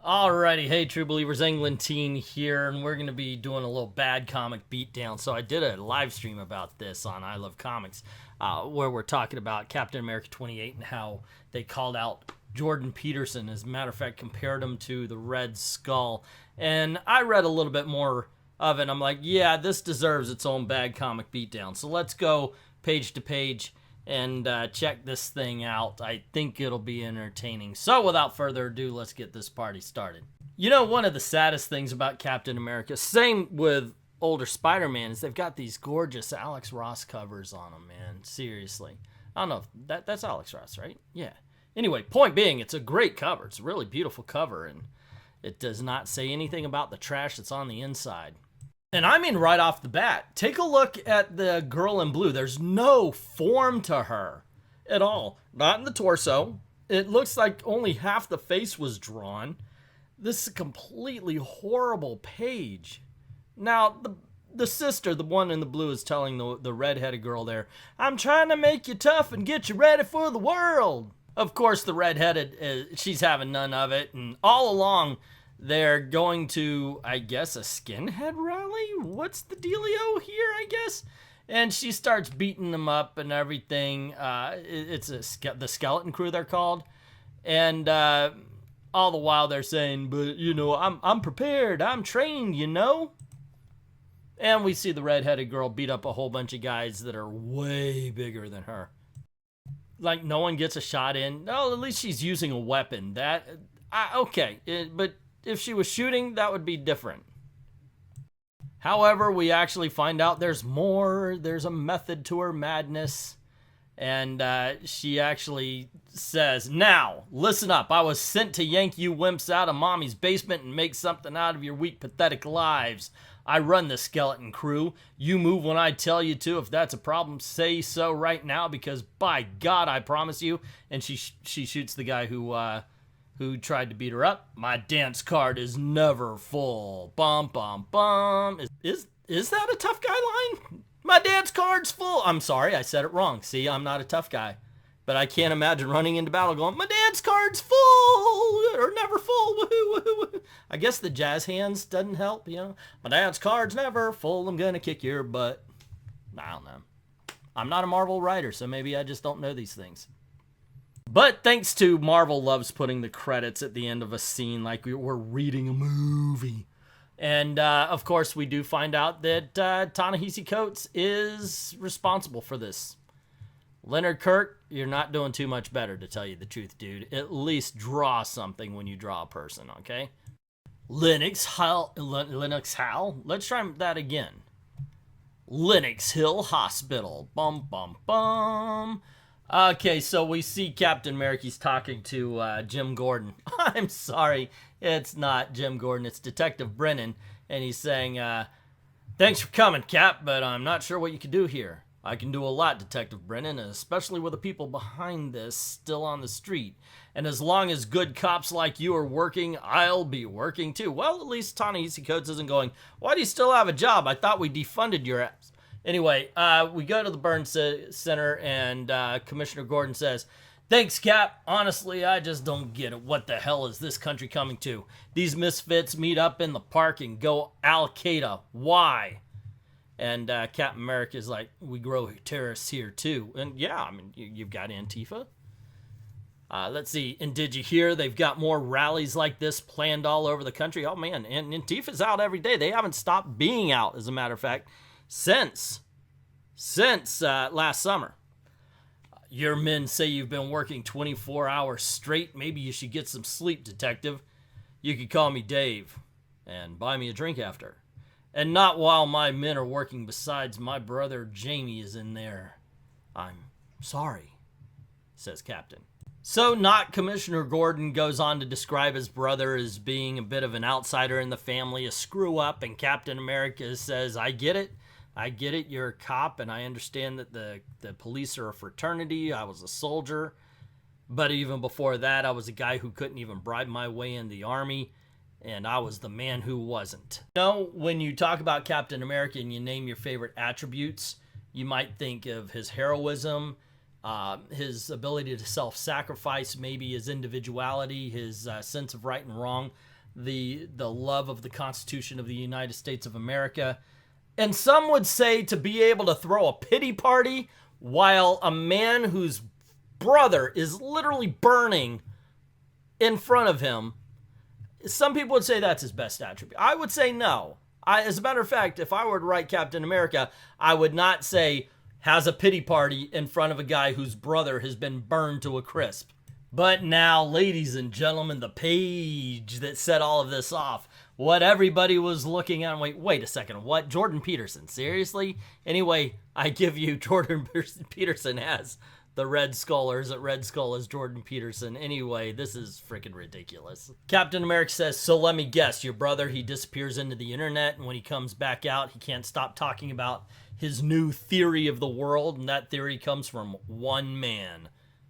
Alrighty, hey True Believers, England Teen here, and we're going to be doing a little bad comic beatdown. So I did a live stream about this on I Love Comics, where we're talking about Captain America 28 and how they called out Jordan Peterson. As a matter of fact, compared him to the Red Skull. And I read a little bit more of it, and I'm like, yeah, this deserves its own bad comic beatdown. So let's go page to page and check this thing out. I think it'll be entertaining. So without further ado, let's get this party started. You know, one of the saddest things about Captain America, same with older Spider-Man, is they've got these gorgeous Alex Ross covers on them, man. Seriously. I don't know, that's Alex Ross, right? Yeah. Anyway, point being, it's a great cover. It's a really beautiful cover, and it does not say anything about the trash that's on the inside. And I mean right off the bat, take a look at the girl in blue. There's no form to her at all. Not in the torso. It looks like only half the face was drawn. This is a completely horrible page. Now, the sister, the one in the blue, is telling the redheaded girl there, I'm trying to make you tough and get you ready for the world. Of course, the redheaded, she's having none of it. And all along, they're going to, I guess, a skinhead rally? What's the dealio here, I guess? And she starts beating them up and everything. It's the Skeleton Crew, they're called. And all the while they're saying, but, you know, I'm prepared. I'm trained, you know? And we see the redheaded girl beat up a whole bunch of guys that are way bigger than her. Like, no one gets a shot in. No, at least she's using a weapon. Okay, but if she was shooting, that would be different. However, we actually find out there's more. There's a method to her madness. And she actually says, now, listen up. I was sent to yank you wimps out of mommy's basement and make something out of your weak, pathetic lives. I run the Skeleton Crew. You move when I tell you to. If that's a problem, say so right now, because by God, I promise you. And she shoots the guy who tried to beat her up. My dance card is never full. Bum, bum, bum. Is that a tough guy line? My dance card's full. I'm sorry, I said it wrong. See, I'm not a tough guy. But I can't imagine running into battle going, my dance card's full or never full. Woohoo, woohoo, woohoo. I guess the jazz hands doesn't help, you know. My dance card's never full. I'm going to kick your butt. I don't know. I'm not a Marvel writer, so maybe I just don't know these things. But thanks to Marvel loves putting the credits at the end of a scene like we're reading a movie. And, of course, we do find out that Ta-Nehisi Coates is responsible for this. Leonard Kirk, you're not doing too much better, to tell you the truth, dude. At least draw something when you draw a person, okay? Lenox Hall. Let's try that again. Lenox Hill Hospital. Bum, bum, bum. Okay, so we see Captain America. He's talking to Jim Gordon. I'm sorry, it's not Jim Gordon. It's Detective Brennan. And he's saying, thanks for coming, Cap, but I'm not sure what you can do here. I can do a lot, Detective Brennan, especially with the people behind this still on the street. And as long as good cops like you are working, I'll be working too. Well, at least Ta-Nehisi Coates isn't going, why do you still have a job? I thought we defunded your ass. Anyway, we go to the Burn Center, and Commissioner Gordon says, thanks, Cap. Honestly, I just don't get it. What the hell is this country coming to? These misfits meet up in the park and go Al-Qaeda. Why? And Captain America is like, we grow terrorists here, too. And yeah, I mean, you've got Antifa. Let's see. And did you hear they've got more rallies like this planned all over the country? Oh, man. And Antifa's out every day. They haven't stopped being out, as a matter of fact, since last summer. Your men say you've been working 24 hours straight. Maybe you should get some sleep, Detective. You could call me Dave and buy me a drink after. And not while my men are working. Besides, my brother Jamie is in there. I'm sorry, says Captain. So not Commissioner Gordon goes on to describe his brother as being a bit of an outsider in the family, a screw-up, and Captain America says, I get it. I get it, you're a cop, and I understand that the police are a fraternity. I was a soldier. But even before that, I was a guy who couldn't even bribe my way in the army. And I was the man who wasn't. You know, when you talk about Captain America and you name your favorite attributes, you might think of his heroism, his ability to self-sacrifice, maybe his individuality, his sense of right and wrong, the love of the Constitution of the United States of America. And some would say to be able to throw a pity party while a man whose brother is literally burning in front of him, some people would say that's his best attribute. I would say no. As a matter of fact, if I were to write Captain America, I would not say has a pity party in front of a guy whose brother has been burned to a crisp. But now, ladies and gentlemen, the page that set all of this off, what everybody was looking at, wait a second, what? Jordan Peterson, seriously? Anyway, I give you Jordan Peterson as the Red Skull, or is it Red Skull as Jordan Peterson? Anyway, this is freaking ridiculous. Captain America says, so let me guess, your brother, he disappears into the internet, and when he comes back out, he can't stop talking about his new theory of the world, and that theory comes from one man,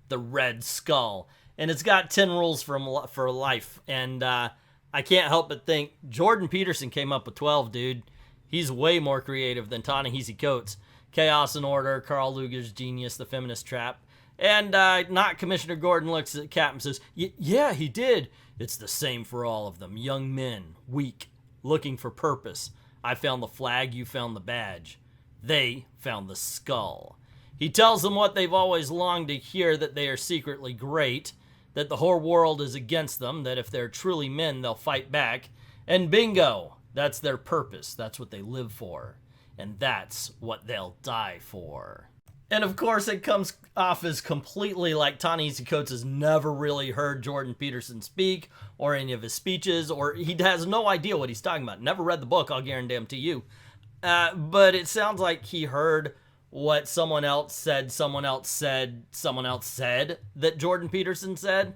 the Red Skull. And it's got 10 rules for life, and I can't help but think Jordan Peterson came up with 12, dude. He's way more creative than Ta-Nehisi Coates. Chaos and Order, Carl Luger's Genius, The Feminist Trap. And not Commissioner Gordon looks at Cap and says, yeah, he did. It's the same for all of them. Young men, weak, looking for purpose. I found the flag, you found the badge. They found the skull. He tells them what they've always longed to hear, that they are secretly great, that the whole world is against them, that if they're truly men, they'll fight back. And bingo, that's their purpose. That's what they live for. And that's what they'll die for. And of course, it comes off as completely like Ta-Nehisi Coates has never really heard Jordan Peterson speak, or any of his speeches, or he has no idea what he's talking about. Never read the book, I'll guarantee you. But it sounds like he heard what someone else said that Jordan Peterson said,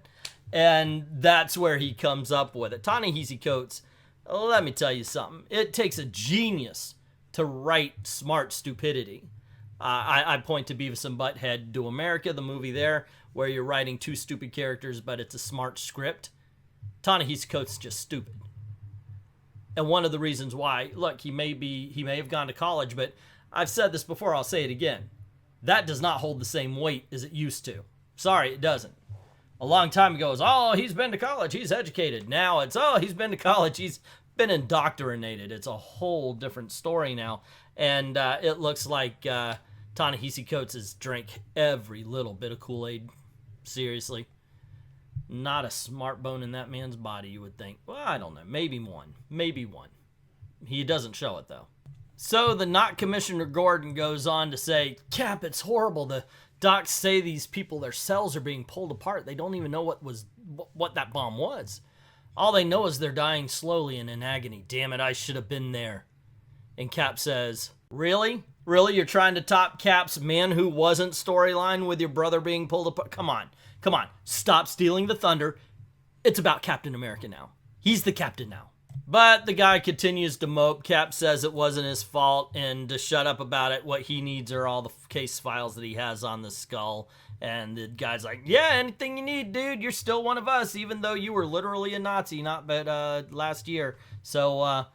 and that's where he comes up with it. Ta-Nehisi Coates, let me tell you something. It takes a genius to write smart stupidity. I point to Beavis and Butthead Do America, the movie there, where you're writing two stupid characters, but it's a smart script. Ta-Nehisi Coates is just stupid. And one of the reasons why, look, he may have gone to college, but I've said this before, I'll say it again. That does not hold the same weight as it used to. Sorry, it doesn't. A long time ago, it was, oh, he's been to college, he's educated. Now it's, oh, he's been to college, he's been indoctrinated. It's a whole different story now. And it looks like Ta-Nehisi Coates has drank every little bit of Kool-Aid. Seriously. Not a smart bone in that man's body, you would think. Well, I don't know. Maybe one. Maybe one. He doesn't show it, though. So the not Commissioner Gordon goes on to say, Cap, it's horrible. The docs say these people, their cells are being pulled apart. They don't even know what that bomb was. All they know is they're dying slowly and in agony. Damn it, I should have been there. And Cap says, really? Really? You're trying to top Cap's Man Who Wasn't storyline with your brother being pulled apart? Come on. Come on. Stop stealing the thunder. It's about Captain America now. He's the captain now. But the guy continues to mope. Cap says it wasn't his fault, and to shut up about it, what he needs are all the case files that he has on the skull. And the guy's like, yeah, anything you need, dude. You're still one of us, even though you were literally a Nazi not but last year. So,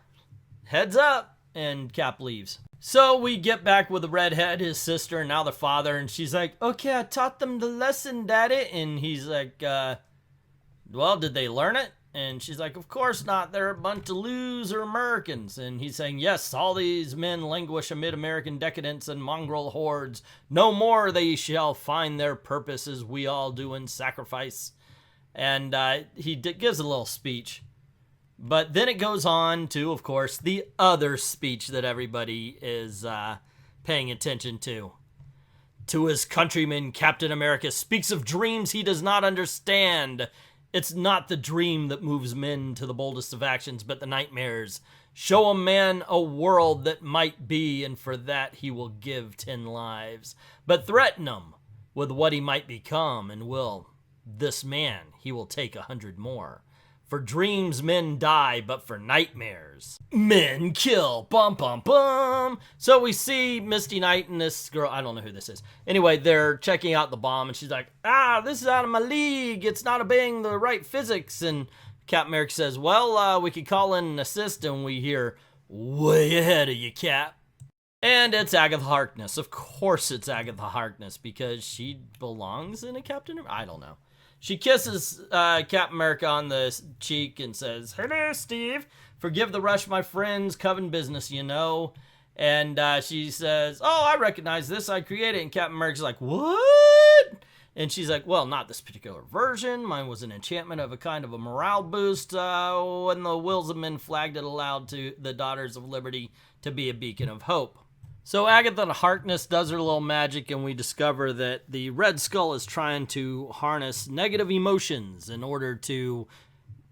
heads up. And Cap leaves. So we get back with the redhead, his sister, and now the father, and she's like, okay, I taught them the lesson, Daddy. And he's like, well, did they learn it? And she's like, of course not. They're a bunch of loser Americans. And he's saying, yes, all these men languish amid American decadence and mongrel hordes. No more they shall find their purpose as we all do in sacrifice. And he gives a little speech. But then it goes on to, of course, the other speech that everybody is paying attention to. To his countrymen, Captain America speaks of dreams he does not understand. It's not the dream that moves men to the boldest of actions, but the nightmares. Show a man a world that might be, and for that he will give 10 lives. But threaten him with what he might become, and this man, he will take 100 more. For dreams, men die, but for nightmares, men kill. Bum, bum, bum. So we see Misty Knight and this girl. I don't know who this is. Anyway, they're checking out the bomb, and she's like, this is out of my league. It's not obeying the right physics. And Captain America says, well, we could call in an assist, and we hear, way ahead of you, Cap. And it's Agatha Harkness. Of course it's Agatha Harkness, because she belongs in a Captain America. I don't know. She kisses Captain America on the cheek and says, "Hello, Steve. Forgive the rush, my friends. Coven business, you know." And she says, "Oh, I recognize this. I created it." And Captain America's like, "What?" And she's like, "Well, not this particular version. Mine was an enchantment of a kind of a morale boost when the wills of men flagged it aloud to the Daughters of Liberty to be a beacon of hope." So Agatha Harkness does her little magic, and we discover that the Red Skull is trying to harness negative emotions in order to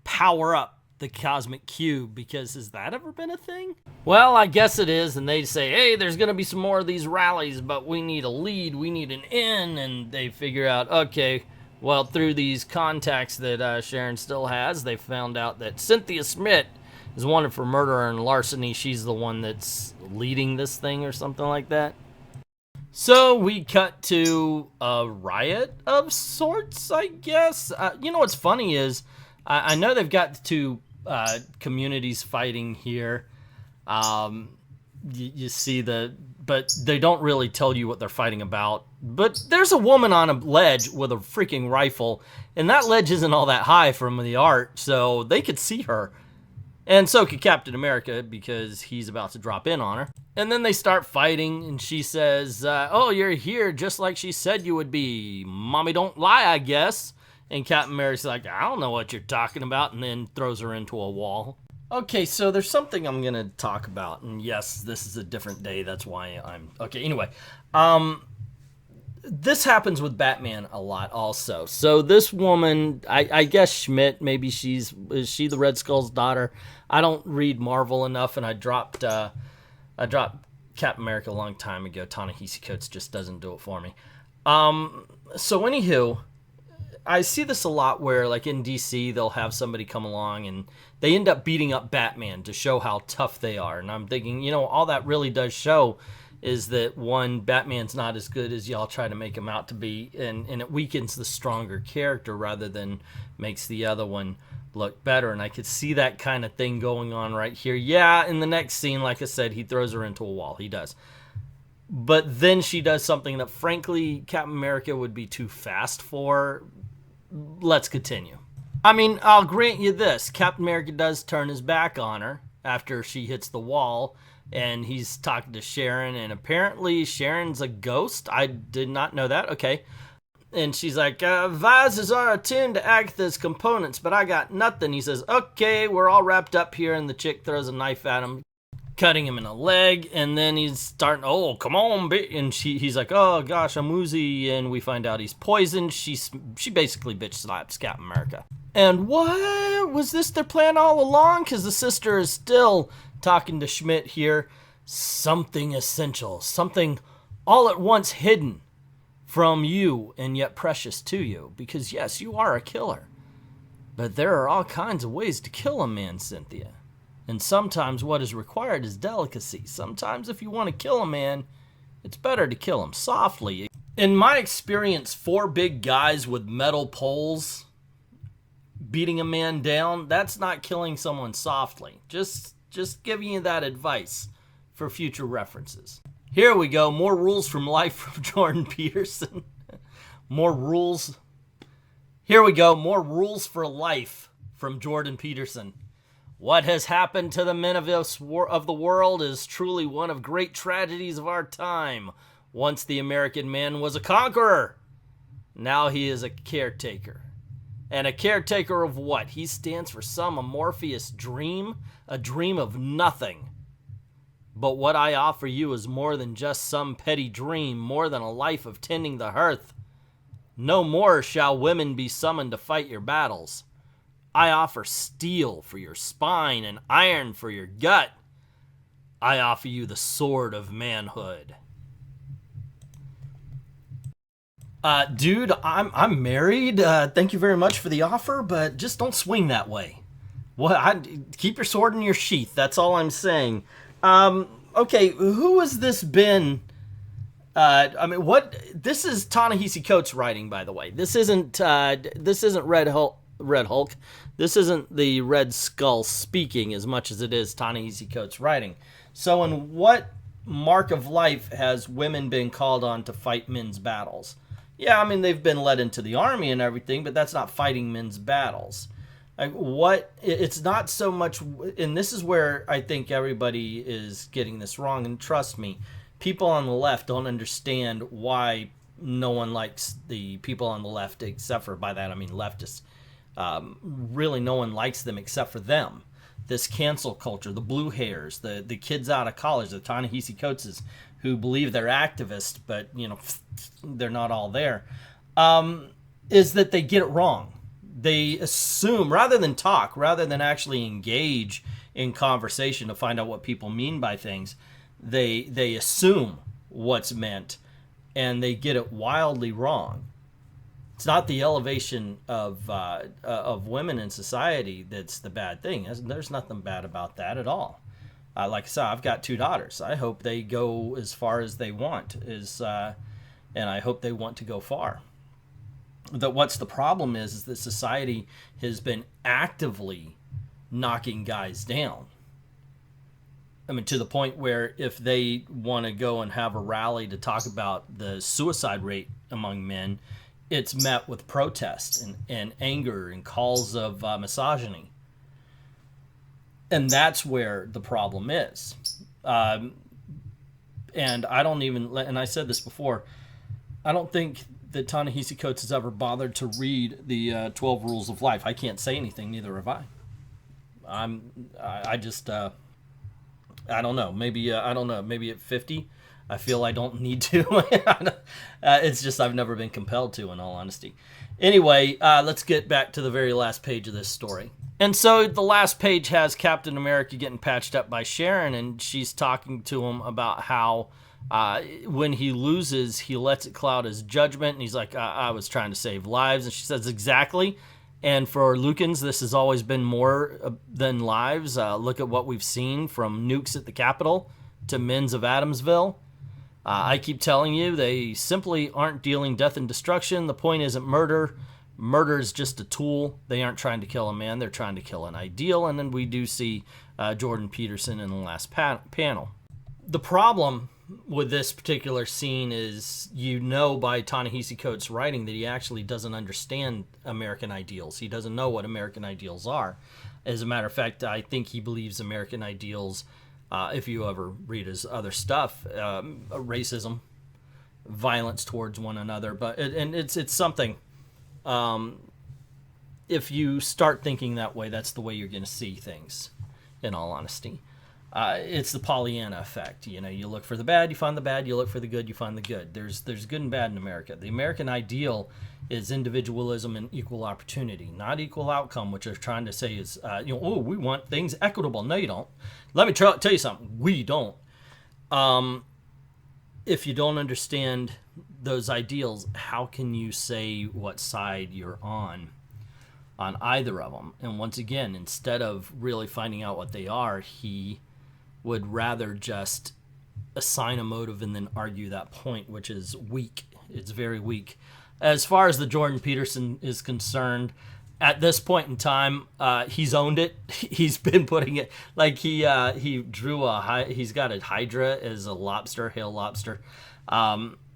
power up the Cosmic Cube, because has that ever been a thing? Well, I guess it is, and they say, "Hey, there's going to be some more of these rallies, but we need a lead, we need an in," and they figure out, okay, well, through these contacts that Sharon still has, they found out that Cynthia Smith is wanted for murder and larceny. She's the one that's leading this thing or something like that. So we cut to a riot of sorts, I guess. You know what's funny is, I know they've got two communities fighting here. You see but they don't really tell you what they're fighting about. But there's a woman on a ledge with a freaking rifle, and that ledge isn't all that high from the art, so they could see her. And so could Captain America, because he's about to drop in on her. And then they start fighting, and she says, "Oh, you're here just like she said you would be. Mommy don't lie, I guess." And Captain America's like, "I don't know what you're talking about," and then throws her into a wall. Okay, so there's something I'm going to talk about, and yes, this is a different day, that's why I'm... Okay, anyway. This happens with Batman a lot also. So this woman, I guess Schmidt, maybe is she the Red Skull's daughter? I don't read Marvel enough, and I dropped Captain America a long time ago. Ta-Nehisi Coates just doesn't do it for me. So anywho, I see this a lot where, like in DC, they'll have somebody come along and they end up beating up Batman to show how tough they are. And I'm thinking, you know, all that really does show is that, one, Batman's not as good as y'all try to make him out to be, and it weakens the stronger character rather than makes the other one look better. And I could see that kind of thing going on right here. Yeah, in the next scene, like I said, he throws her into a wall. He does. But then she does something that, frankly, Captain America would be too fast for. Let's continue. I mean, I'll grant you this. Captain America does turn his back on her after she hits the wall, and he's talking to Sharon, and apparently Sharon's a ghost. I did not know that. Okay. And she's like, "Visors are attuned to Agatha's components, but I got nothing." He says, "Okay, we're all wrapped up here," and the chick throws a knife at him, cutting him in the leg, and then he's starting, "Oh, come on, and he's like, "Oh gosh, I'm woozy," and we find out he's poisoned. She basically bitch slaps Captain America. And what was this their plan all along? Because the sister is still talking to Schmidt here. Something essential, something all at once hidden from you and yet precious to you, because yes, you are a killer, but there are all kinds of ways to kill a man, Cynthia. And sometimes what is required is delicacy. Sometimes if you want to kill a man, it's better to kill him softly. In my experience, 4 big guys with metal poles beating a man down, that's not killing someone softly. Just giving you that advice for future references. Here we go, more rules from life from Jordan Peterson. More rules. Here we go, more rules for life from Jordan Peterson. What has happened to the men of the world is truly one of great tragedies of our time. Once the American man was a conqueror. Now he is a caretaker. And a caretaker of what? He stands for some amorphous dream, a dream of nothing. But what I offer you is more than just some petty dream, more than a life of tending the hearth. No more shall women be summoned to fight your battles. I offer steel for your spine and iron for your gut. I offer you the sword of manhood. Dude, I'm married. Thank you very much for the offer, but just don't swing that way. Keep your sword in your sheath. That's all I'm saying. Okay, who has this been? This is Ta-Nehisi Coates writing, by the way. This isn't Red Hulk. This isn't the Red Skull speaking as much as it is Ta-Nehisi Coates writing. So in what Mark of Life has women been called on to fight men's battles. Yeah, I mean, they've been led into the army and everything, but that's not fighting men's battles. Like, what? It's not so much, and this is where I think everybody is getting this wrong, and trust me, people on the left don't understand why no one likes the people on the left, except for, by that I mean leftists. Really, no one likes them except for them. This cancel culture, the blue hairs, the kids out of college, the Ta-Nehisi Coates, who believe they're activists, but, you know, they're not all there, is that they get it wrong. They assume, rather than talk, rather than actually engage in conversation to find out what people mean by things, they assume what's meant, and they get it wildly wrong. It's not the elevation of women in society that's the bad thing. There's nothing bad about that at all. Like I said, I've got 2 daughters. I hope they go as far as they want, and I hope they want to go far. What's the problem is that society has been actively knocking guys down. I mean, to the point where if they want to go and have a rally to talk about the suicide rate among men, it's met with protest and anger and calls of misogyny. And that's where the problem is. And I don't even, and I said this before, I don't think that Ta-Nehisi Coates has ever bothered to read the 12 Rules of Life. I can't say anything, neither have I. I just, I don't know. Maybe, I don't know, maybe at 50, I feel I don't need to. It's just I've never been compelled to, in all honesty. Anyway, let's get back to the very last page of this story. And so the last page has Captain America getting patched up by Sharon, and she's talking to him about how when he loses, he lets it cloud his judgment, and he's like, I was trying to save lives. And she says, exactly. And for Lucans, this has always been more than lives. Look at what we've seen, from nukes at the Capitol to men's of Adamsville. I keep telling you, they simply aren't dealing death and destruction. The point isn't murder. Murder is just a tool. They aren't trying to kill a man. They're trying to kill an ideal. And then we do see Jordan Peterson in the last panel. The problem with this particular scene is, you know, by Ta-Nehisi Coates' writing that he actually doesn't understand American ideals. He doesn't know what American ideals are. As a matter of fact, I think he believes American ideals, if you ever read his other stuff, racism, violence towards one another. But it's something. If you start thinking that way, that's the way you're going to see things, in all honesty. It's the Pollyanna effect. You know, you look for the bad, you find the bad. You look for the good, you find the good. There's good and bad in America. The American ideal is individualism and equal opportunity, not equal outcome, which they're trying to say is, oh, we want things equitable. No, you don't. Let me tell you something. We don't. If you don't understand those ideals, how can you say what side you're on either of them? And once again, instead of really finding out what they are, he would rather just assign a motive and then argue that point, which is weak. It's very weak. As far as the Jordan Peterson is concerned, at this point in time, he's owned it. He's been putting it, like he drew he's got a hydra as a lobster, hail lobster.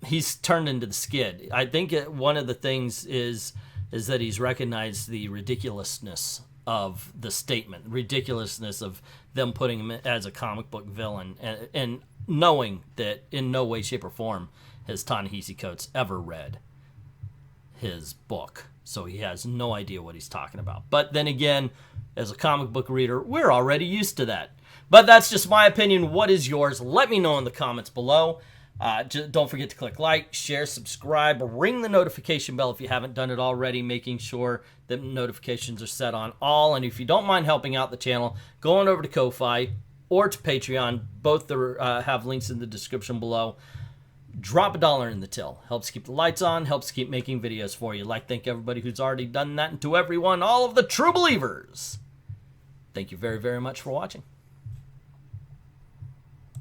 He's turned into the skid. I think one of the things is that he's recognized the ridiculousness of the statement, ridiculousness of them putting him as a comic book villain, and knowing that in no way, shape, or form has Ta-Nehisi Coates ever read his book. So he has no idea what he's talking about. But then again, as a comic book reader, we're already used to that. But that's just my opinion. What is yours? Let me know in the comments below. Don't forget to click like, share, subscribe, ring the notification bell if you haven't done it already, making sure that notifications are set on all. And if you don't mind helping out the channel, go on over to Ko-Fi or to Patreon. Both have links in the description below. Drop $1 in the till. Helps keep the lights on, helps keep making videos for you. Thank everybody who's already done that, and to everyone, all of the true believers, thank you very, very much for watching.